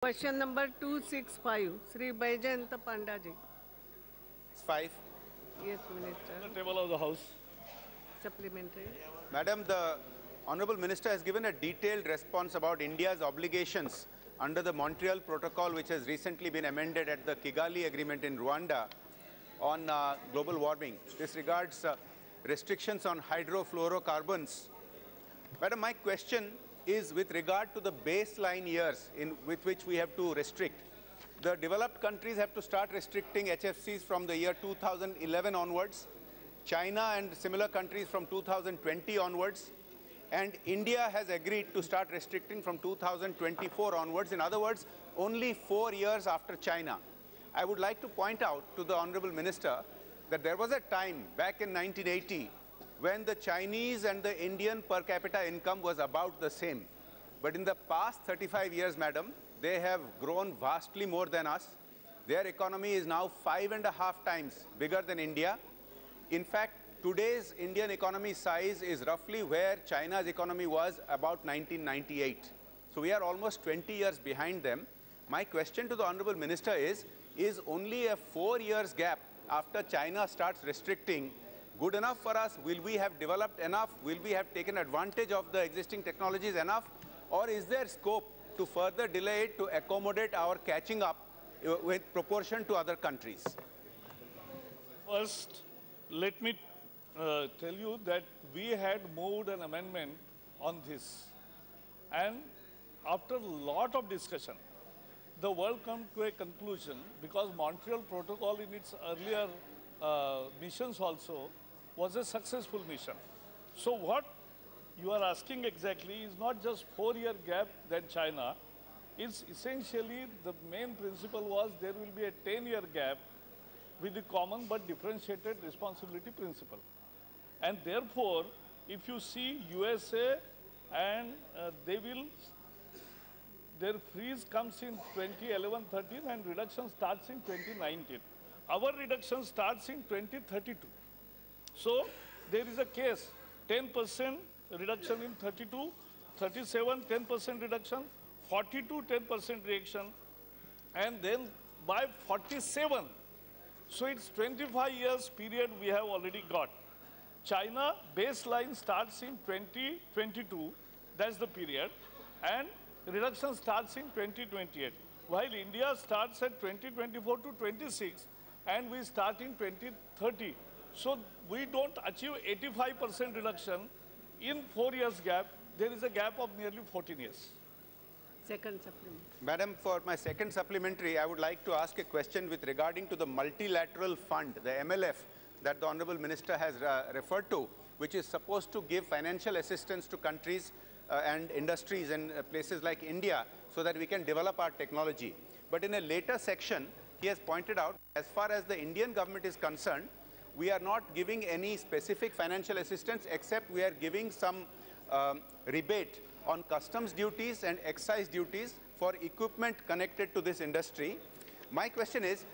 Question number 265, Sri Baijayant Panda ji. It's 5. Yes, Minister. The table of the House. Supplementary. Madam, the Honorable Minister has given a detailed response about India's obligations under the Montreal Protocol, which has recently been amended at the Kigali Agreement in Rwanda on global warming. This regards restrictions on hydrofluorocarbons. Madam, my question is with regard to the baseline years with which we have to restrict. The developed countries have to start restricting HFCs from the year 2011 onwards, China and similar countries from 2020 onwards, and India has agreed to start restricting from 2024 onwards. In other words, only 4 years after China. I would like to point out to the Honorable Minister that there was a time back in 1980 when the Chinese and the Indian per capita income was about the same. But in the past 35 years, madam, they have grown vastly more than us. Their economy is now 5.5 times bigger than India. In fact, today's Indian economy size is roughly where China's economy was about 1998. So we are almost 20 years behind them. My question to the Honorable Minister is only a 4 years gap after China starts restricting good enough for us? Will we have developed enough? Will we have taken advantage of the existing technologies enough? Or is there scope to further delay it to accommodate our catching up with proportion to other countries? First, let me tell you that we had moved an amendment on this. And after a lot of discussion, the world came to a conclusion, because Montreal Protocol in its earlier missions also was a successful mission. So what you are asking exactly is not just 4-year gap than China. It's essentially the main principle was there will be a 10-year gap with the common but differentiated responsibility principle. And therefore, if you see USA and their freeze comes in 2011-13 and reduction starts in 2019. Our reduction starts in 2032. So there is a case, 10% reduction in 32, 37, 10% reduction, 42, 10% reduction, and then by 47. So it's 25 years period we have already got. China baseline starts in 2022, that's the period, and reduction starts in 2028, while India starts at 2024 to 26, and we start in 2030. So we don't achieve 85% reduction in 4 years gap. There is a gap of nearly 14 years. Second supplementary. Madam, for my second supplementary, I would like to ask a question with regarding to the Multilateral Fund, the MLF, that the Honorable Minister has referred to, which is supposed to give financial assistance to countries and industries in places like India so that we can develop our technology. But in a later section, he has pointed out, as far as the Indian government is concerned, we are not giving any specific financial assistance, except we are giving some rebate on customs duties and excise duties for equipment connected to this industry. My question is,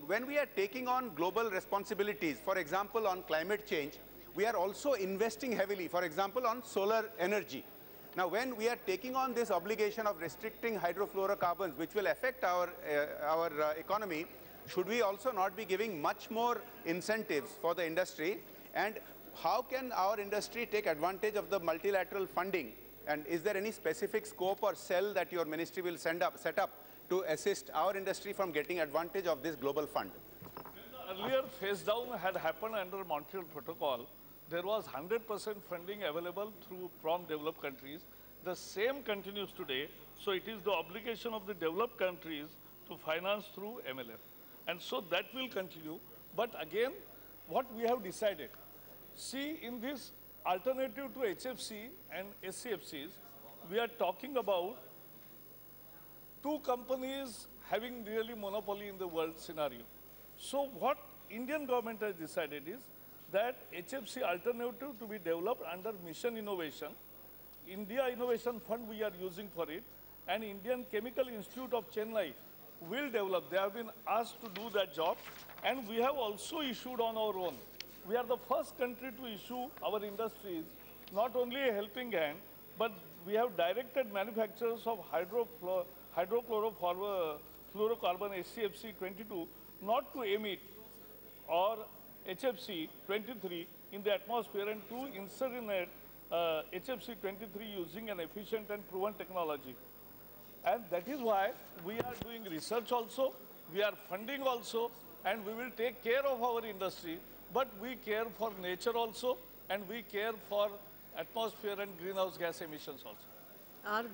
when we are taking on global responsibilities, for example, on climate change, we are also investing heavily, for example, on solar energy. Now, when we are taking on this obligation of restricting hydrofluorocarbons, which will affect our economy, should we also not be giving much more incentives for the industry? And how can our industry take advantage of the multilateral funding? And is there any specific scope or cell that your ministry will set up to assist our industry from getting advantage of this global fund? When the earlier phase down had happened under Montreal Protocol, there was 100% funding available from developed countries. The same continues today. So it is the obligation of the developed countries to finance through MLF. And so that will continue. But again, what we have decided, see, in this alternative to HFC and SCFCs, we are talking about two companies having really monopoly in the world scenario. So what Indian government has decided is that HFC alternative to be developed under Mission Innovation, India Innovation Fund we are using for it, and Indian Chemical Institute of Chennai will develop. They have been asked to do that job, and we have also issued on our own. We are the first country to issue our industries not only a helping hand, but we have directed manufacturers of hydrofluorocarbon HCFC 22 not to emit or HFC 23 in the atmosphere and to incinerate HFC 23 using an efficient and proven technology. And that is why we are doing research also, we are funding also, and we will take care of our industry, but we care for nature also, and we care for atmosphere and greenhouse gas emissions also. Are